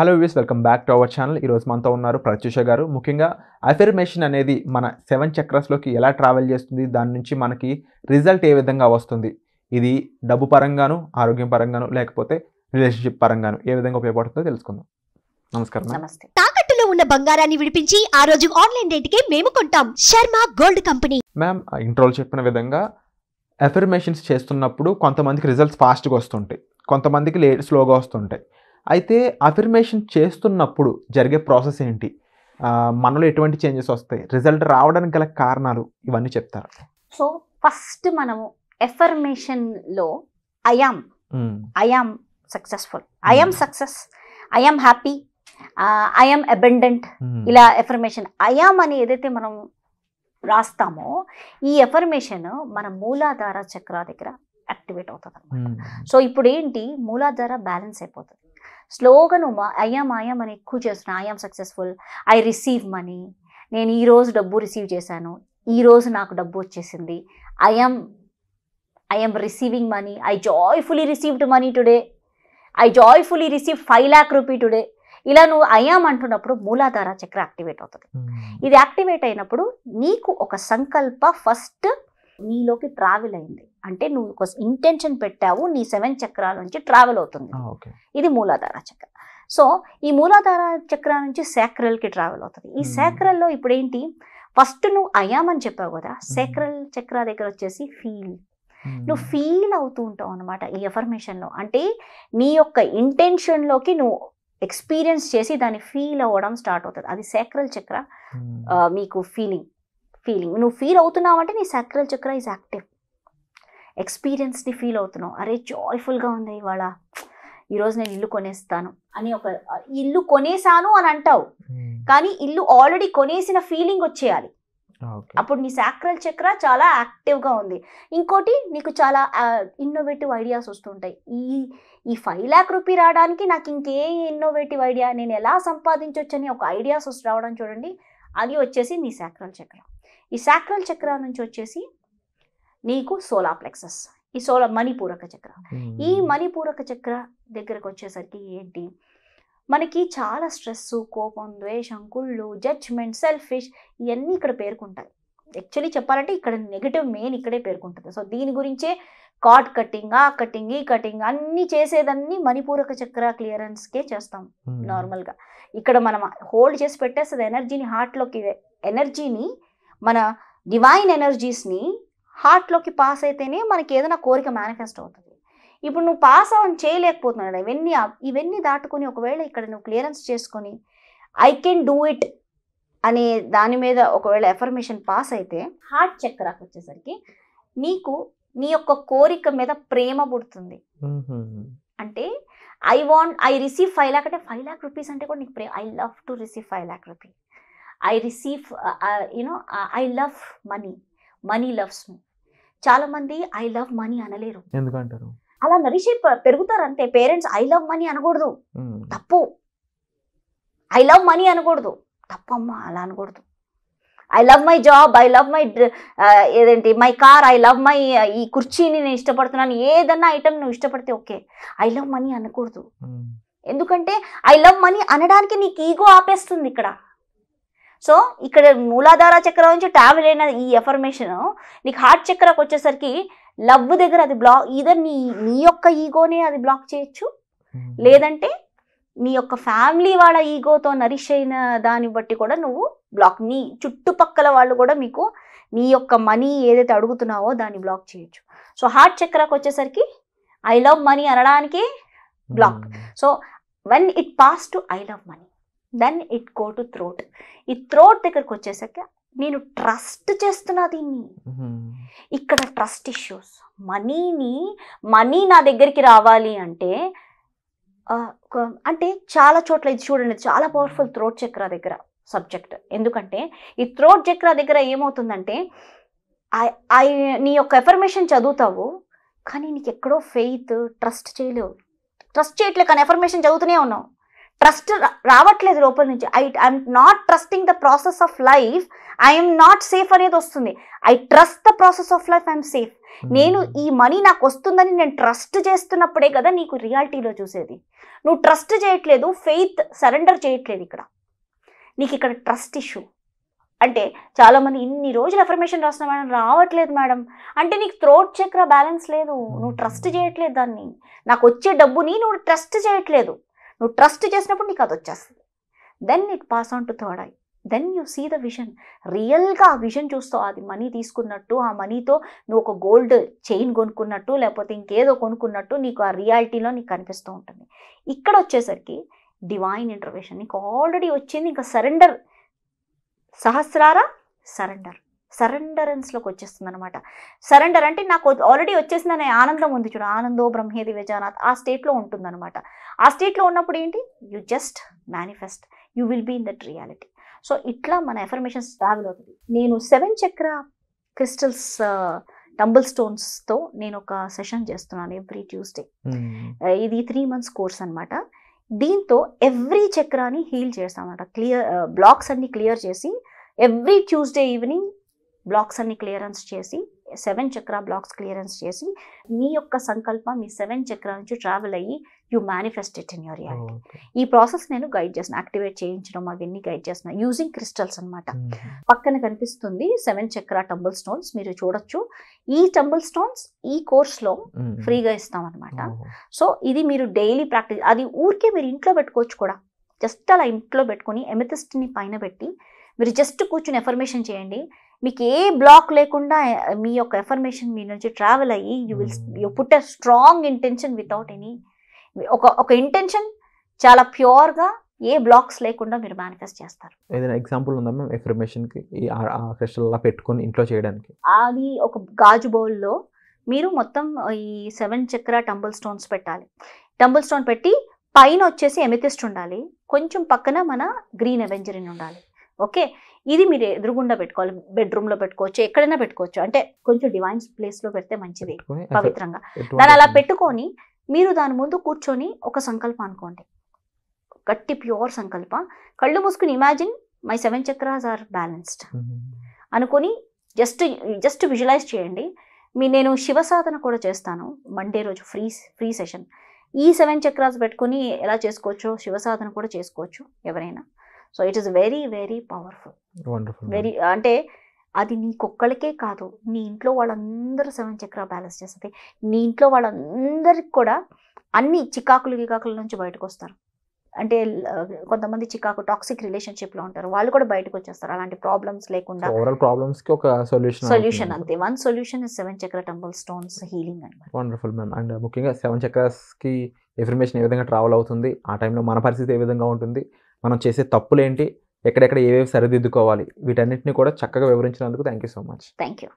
Hello views, welcome back to our channel. ఈరోజు మనతో ఉన్నారు ప్రత్యూష గారు. ముఖ్యంగా అఫర్మేషన్ అనేది మన 7 చక్రస్లోకి ఎలా ట్రావెల్ చేస్తుంది, దాని నుంచి మనకి రిజల్ట్ ఏ విధంగా వస్తుంది, ఇది డబ్బు పరంగాను, ఆరోగ్యం పరంగాను, లేకపోతే రిలేషన్షిప్ పరంగాను ఏ విధంగా ఉపయోగపడుతుందో తెలుసుకుందాం. నమస్కారం. నమస్తే. తాకట్టులో ఉన్న బంగారాన్ని విడిపించి ఆ రోజు ఆన్లైన్ రేటుకే మేము కొంటాం. Sharma gold company. మ్యామ్, ఇంట్రోలో చెప్పిన విధంగా అఫర్మేషన్స్ చేస్తున్నప్పుడు కొంతమందికి రిజల్ట్స్ ఫాస్ట్గా వస్తుంటాయి, కొంతమందికి స్లోగా వస్తుంటాయి. అయితే అఫర్మేషన్ చేస్తున్నప్పుడు జరిగే ప్రాసెస్ ఏంటి, మనలో ఎటువంటి చేంజెస్ వస్తాయి, రిజల్ట్ రావడానికి గల కారణాలు, ఇవన్నీ చెప్తారా? సో ఫస్ట్ మనము ఎఫర్మేషన్లో I am successful, I am success, I am happy, I am abundant, ఇలా ఎఫర్మేషన్ ఐఆమ్ అని ఏదైతే మనం రాస్తామో ఈ ఎఫర్మేషన్ మన మూలాధార చక్ర దగ్గర యాక్టివేట్ అవుతుంది అనమాట. సో ఇప్పుడు ఏంటి, మూలాధార బ్యాలెన్స్ అయిపోతుంది. స్లోగా నువ్వు ఐఆమ్ అని ఎక్కువ చేస్తున్నా, I am successful, I receive money, నేను ఈరోజు డబ్బు రిసీవ్ చేశాను, ఈరోజు నాకు డబ్బు వచ్చేసింది, I'm receiving money, I joyfully received money today, I joyfully receive 5 lakh rupee today. ఇలా నువ్వు ఐఆమ్ అంటున్నప్పుడు మూలాధార చక్ర యాక్టివేట్ అవుతుంది. ఇది యాక్టివేట్ అయినప్పుడు నీకు ఒక సంకల్ప ఫస్ట్ నీలోకి ట్రావెల్ అయింది అంటే నువ్వు ఒక ఇంటెన్షన్ పెట్టావు, నీ 7 చక్రాల నుంచి ట్రావెల్ అవుతుంది. ఇది మూలాధార చక్ర. సో ఈ మూలాధార చక్ర నుంచి సాక్రల్కి ట్రావెల్ అవుతుంది. ఈ సాక్రల్లో ఇప్పుడు ఏంటి, ఫస్ట్ నువ్వు ఐఆమ్ అని చెప్పావు కదా, సాక్రల్ చక్ర దగ్గర వచ్చేసి నువ్వు ఫీల్ అవుతూ ఉంటావు అనమాట ఈ ఎఫర్మేషన్లో. అంటే నీ యొక్క ఇంటెన్షన్లోకి నువ్వు ఎక్స్పీరియన్స్ చేసి దాన్ని ఫీల్ అవ్వడం స్టార్ట్ అవుతుంది. అది సాక్రల్ చక్ర. మీకు ఫీలింగ్ నువ్వు ఫీల్ అవుతున్నావు అంటే నీ సాక్రల్ చక్ర ఈజ్ యాక్టివ్. ఎక్స్పీరియన్స్ని ఫీల్ అవుతున్నావు, అరే జాయ్ఫుల్గా ఉంది ఇవాళ, ఈరోజు నేను ఇల్లు కొనేస్తాను అని ఒక ఇల్లు కొనేసాను అని అంటావు, కానీ ఇల్లు ఆల్రెడీ కొనేసిన ఫీలింగ్ వచ్చేయాలి. అప్పుడు నీ సాక్రల్ చక్ర చాలా యాక్టివ్గా ఉంది. ఇంకోటి, నీకు చాలా ఇన్నోవేటివ్ ఐడియాస్ వస్తుంటాయి. ఈ 5 lakh రూపీ రావడానికి నాకు ఇంకే ఇన్నోవేటివ్ ఐడియా, నేను ఎలా సంపాదించవచ్చు అని ఒక ఐడియాస్ రావడం చూడండి, అది వచ్చేసి నీ సాక్రల్ చక్ర. ఈ సాక్రల్ చక్ర నుంచి వచ్చేసి నీకు సోలార్ ప్లెక్సస్, ఈ మణిపూరక చక్ర. ఈ మణిపూరక చక్ర దగ్గరకు వచ్చేసరికి ఏంటి, మనకి చాలా స్ట్రెస్, కోపం, ద్వేషం, కుళ్ళు, జడ్జ్మెంట్, సెల్ఫిష్, ఇవన్నీ ఇక్కడ పేర్కొంటాయి. యాక్చువల్లీ చెప్పాలంటే ఇక్కడ నెగిటివ్ మెయిన్ ఇక్కడే పేర్కొంటుంది. సో దీని గురించే కార్డ్ కటింగ్, ఆ కటింగ్, ఈ కటింగ్ అన్నీ చేసేదన్నీ మణిపూరక చక్ర క్లియరెన్స్కే చేస్తాం నార్మల్గా. ఇక్కడ మనం హోల్డ్ చేసి పెట్టేస్తుంది ఎనర్జీని, హార్ట్లోకి ఎనర్జీని, మన డివైన్ ఎనర్జీస్ని హార్ట్లోకి పాస్ అయితేనే మనకి ఏదైనా కోరిక మేనిఫెస్ట్ అవుతుంది. ఇప్పుడు నువ్వు పాస్ ఆన్ చేయలేకపోతున్నాడు, ఇవన్నీ దాటుకొని ఒకవేళ ఇక్కడ నువ్వు క్లియరెన్స్ చేసుకొని ఐ కెన్ డూ ఇట్ అనే దాని మీద ఒకవేళ ఎఫర్మేషన్ పాస్ అయితే హార్ట్ చక్రాకి వచ్చేసరికి నీకు నీ యొక్క కోరిక మీద ప్రేమ పుడుతుంది. అంటే ఐ రిసీవ్ 5 lakh అంటే 5 lakh రూపీస్ అంటే కూడా నీకు ప్రేమ. I love to receive 5 lakh rupee, I receive I love money loves me. చాలా మంది ఐ లవ్ మనీ అనలేరు. ఎందుకంటారు? అలా నరిషి పెరుగుతారు అంతే. పేరెంట్స్ ఐ లవ్ మనీ అనకూడదు, తప్పు. ఐ లవ్ మనీ అనకూడదు, తప్పమ్మా, అలా అనకూడదు. I love my job, I love my my car, I love my ఈ కుర్చీని నేను ఇష్టపడుతున్నాను, ఏదన్నా ఐటమ్ నువ్వు ఇష్టపడితే ఓకే. ఐ లవ్ మనీ అనకూడదు. ఎందుకంటే ఐ లవ్ మనీ అనడానికి నీకు ఈగో ఆపేస్తుంది ఇక్కడ. సో ఇక్కడ మూలాధార చక్ర నుంచి ట్రావెల్ అయిన ఈ ఎఫర్మేషన్ నీకు హార్ట్ చక్రకు వచ్చేసరికి లవ్ దగ్గర అది బ్లాక్, ఈధర్ నీ యొక్క ఈగోనే అది బ్లాక్ చేయొచ్చు, లేదంటే నీ యొక్క ఫ్యామిలీ వాళ్ళ ఈగోతో నరిష్ అయిన దాన్ని బట్టి కూడా నువ్వు బ్లాక్, నీ చుట్టుపక్కల వాళ్ళు కూడా మీకు నీ యొక్క మనీ ఏదైతే అడుగుతున్నావో దాన్ని బ్లాక్ చేయొచ్చు. సో హార్ట్ చక్రకు వచ్చేసరికి ఐ లవ్ మనీ అనడానికి block. So when it pass to I love money, then it go to throat. ఈ థ్రోట్ దగ్గరకు వచ్చేసరికి నేను ట్రస్ట్ చేస్తున్నా దీన్ని. ఇక్కడ ట్రస్ట్ ఇష్యూస్, మనీ నా దగ్గరికి రావాలి అంటే చాలా చోట్ల ఇది చూడండి, చాలా పవర్ఫుల్ థ్రోట్ చక్ర దగ్గర సబ్జెక్ట్. ఎందుకంటే ఈ థ్రోట్ చక్ర దగ్గర ఏమవుతుందంటే నీ యొక్క ఎఫర్మేషన్ చదువుతావు, కానీ నీకు ఎక్కడో ఫెయిత్, ట్రస్ట్ చేయట్లేదు, కానీ ఎఫర్మేషన్ చదువుతూనే ఉన్నావు, ట్రస్ట్ రావట్లేదు లోపల నుంచి. I'm not trusting the process of life, I'm not safe అనేది వస్తుంది. I trust the process of life, I'm safe. నేను ఈ మనీ నాకు వస్తుందని నేను ట్రస్ట్ చేస్తున్నప్పుడే కదా నీకు రియాలిటీలో చూసేది. నువ్వు ట్రస్ట్ చేయట్లేదు, ఫెయిత్ సరెండర్ చేయట్లేదు. నీకు ఇక్కడ ట్రస్ట్ ఇష్యూ. అంటే చాలామంది ఇన్ని రోజులు అఫర్మేషన్ రాస్తున్నా మేడం రావట్లేదు మేడం అంటే నీకు థ్రోట్ చక్ర బ్యాలెన్స్ లేదు, నువ్వు ట్రస్ట్ చేయట్లేదు దాన్ని. నాకు వచ్చే డబ్బుని నువ్వు ట్రస్ట్ చేయట్లేదు. నువ్వు ట్రస్ట్ చేసినప్పుడు నీకు అది వచ్చేస్తుంది. Then it pass on to third eye, then you see the vision. రియల్గా ఆ విజన్ చూస్తావు. అది మనీ తీసుకున్నట్టు, ఆ మనీతో నువ్వు ఒక గోల్డ్ చైన్ కొనుక్కున్నట్టు, లేకపోతే ఇంకేదో కొనుక్కున్నట్టు నీకు ఆ రియాలిటీలో నీకు కనిపిస్తూ ఉంటుంది. ఇక్కడ వచ్చేసరికి డివైన్ ఇంటర్వెన్షన్ నీకు ఆల్రెడీ వచ్చింది. ఇంకా సరెండర్, సహస్రార సరెండరెన్స్లోకి వచ్చేస్తుంది అనమాట. సరెండర్ అంటే నాకు ఆల్రెడీ వచ్చేసిందనే ఆనందం ఉంది చూడు, ఆనందో బ్రహ్మేది విజానాథ్, ఆ స్టేట్లో ఉంటుందన్నమాట. ఆ స్టేట్లో ఉన్నప్పుడు ఏంటి, you just manifest, you will be in that reality. So ఇట్లా మన ఎఫర్మేషన్స్ ట్రావెల్ అవుతుంది. నేను 7 చక్ర క్రిస్టల్స్ టంబుల్ స్టోన్స్తో నేను ఒక సెషన్ చేస్తున్నాను ఎవ్రీ ట్యూస్డే. ఇది 3 months కోర్స్ అనమాట. దీంతో ఎవ్రీ చక్రాని హీల్ చేస్తామన్నమాట. బ్లాక్స్ అన్ని క్లియర్ చేసి ఎవ్రీ ట్యూస్డే ఈవినింగ్ బ్లాక్స్ అన్ని క్లియరెన్స్ చేసి 7 చక్ర బ్లాక్స్ క్లియరెన్స్ చేసి మీ యొక్క సంకల్పం మీ 7 చక్ర నుంచి ట్రావెల్ అయ్యి you manifest it in your reality. ఈ ప్రాసెస్ నేను గైడ్ చేసిన, యాక్టివేట్ చేయించడం అవన్నీ గైడ్ చేసిన యూజింగ్ క్రిస్టల్స్ అనమాట. పక్కన కనిపిస్తుంది 7 చక్ర టంబుల్ స్టోన్స్, మీరు చూడొచ్చు. ఈ టంబుల్ స్టోన్స్ ఈ కోర్స్లో ఫ్రీగా ఇస్తాం అనమాట. సో ఇది మీరు డైలీ ప్రాక్టీస్, అది ఊరికే మీరు ఇంట్లో పెట్టుకోవచ్చు కూడా. జస్ట్ అలా ఇంట్లో పెట్టుకుని ఎమెథిస్ట్ని పైన పెట్టి మీరు జస్ట్ కూర్చుని ఎఫర్మేషన్ చేయండి. మీకు ఏ బ్లాక్ లేకుండా మీ యొక్క ఎఫర్మేషన్ మీ నుంచి ట్రావెల్ అయ్యి you put a strong intention without any ఒక ఇంటెన్షన్ చాలా ప్యూర్గా ఏ బ్లాక్స్ లేకుండా మీరు మేనిఫెస్ట్ చేస్తారు. ఏదైనా ఎగ్జాంపుల్ ఉందా మ్యామ్ ఎఫర్మేషన్కి క్రిస్టల్ అలా పెట్టుకొని ఇంట్లో చేయడానికి? అది ఒక గాజు బౌల్లో మీరు మొత్తం ఈ 7 చక్ర టంబుల్ స్టోన్స్ పెట్టాలి. టంబుల్ స్టోన్ పెట్టి పైన వచ్చేసి ఎమెథిస్ట్ ఉండాలి, కొంచెం పక్కన మన గ్రీన్ అవెంజరిన్ ఉండాలి. ఓకే, ఇది మీరు ఎదురుగుండా పెట్టుకోవాలి. బెడ్రూమ్లో పెట్టుకోవచ్చు, ఎక్కడైనా పెట్టుకోవచ్చు. అంటే కొంచెం డివైన్ ప్లేస్లో పెడితే మంచిది, పవిత్రంగా. దాన్ని అలా పెట్టుకొని మీరు దాని ముందు కూర్చొని ఒక సంకల్పం అనుకోండి, గట్టి ప్యూర్ సంకల్ప. కళ్ళు మూసుకుని imagine my 7 chakras are balanced అనుకొని జస్ట్ విజువలైజ్ చేయండి. నేను శివ సాధన కూడా చేస్తాను మండే రోజు, ఫ్రీ సెషన్. ఈ 7 చక్రాస్ పెట్టుకుని ఎలా చేసుకోవచ్చో శివ సాధన కూడా చేసుకోవచ్చు ఎవరైనా. So it is very very powerful, very. అంటే అది నీకొక్కళ్ళకే కాదు, నీ ఇంట్లో వాళ్ళందరూ 7 చక్ర బ్యాలెన్స్ చేస్తుంది. నీ ఇంట్లో వాళ్ళందరికి కూడా అన్ని చికాకుల నుంచి బయటకు వస్తారు. అంటే కొంతమంది చికాకు టాక్సిక్ రిలేషన్షిప్లో ఉంటారు, వాళ్ళు కూడా బయటకు వచ్చేస్తారు అలాంటి ప్రాబ్లమ్స్ లేకుండా. ప్రాబ్లమ్స్కి ఒక సొల్యూషన్ అంతే. వన్ సొల్యూషన్ ఇస్ 7 చక్ర టంబుల్ స్టోన్స్ హీలింగ్ అనమాట. Wonderful ma'am. అండ్ ముఖ్యంగా 7 చక్రాస్కి ఇన్ఫర్మేషన్ ఏ విధంగా ట్రావెల్ అవుతుంది, ఆ టైంలో మన పరిస్థితి ఏ విధంగా ఉంటుంది, మనం చేసే తప్పులేంటి, ఎక్కడెక్కడ ఏవేవి సరిదిద్దుకోవాలి, వీటన్నిటిని కూడా చక్కగా వివరించినందుకు thank you so much. Thank you.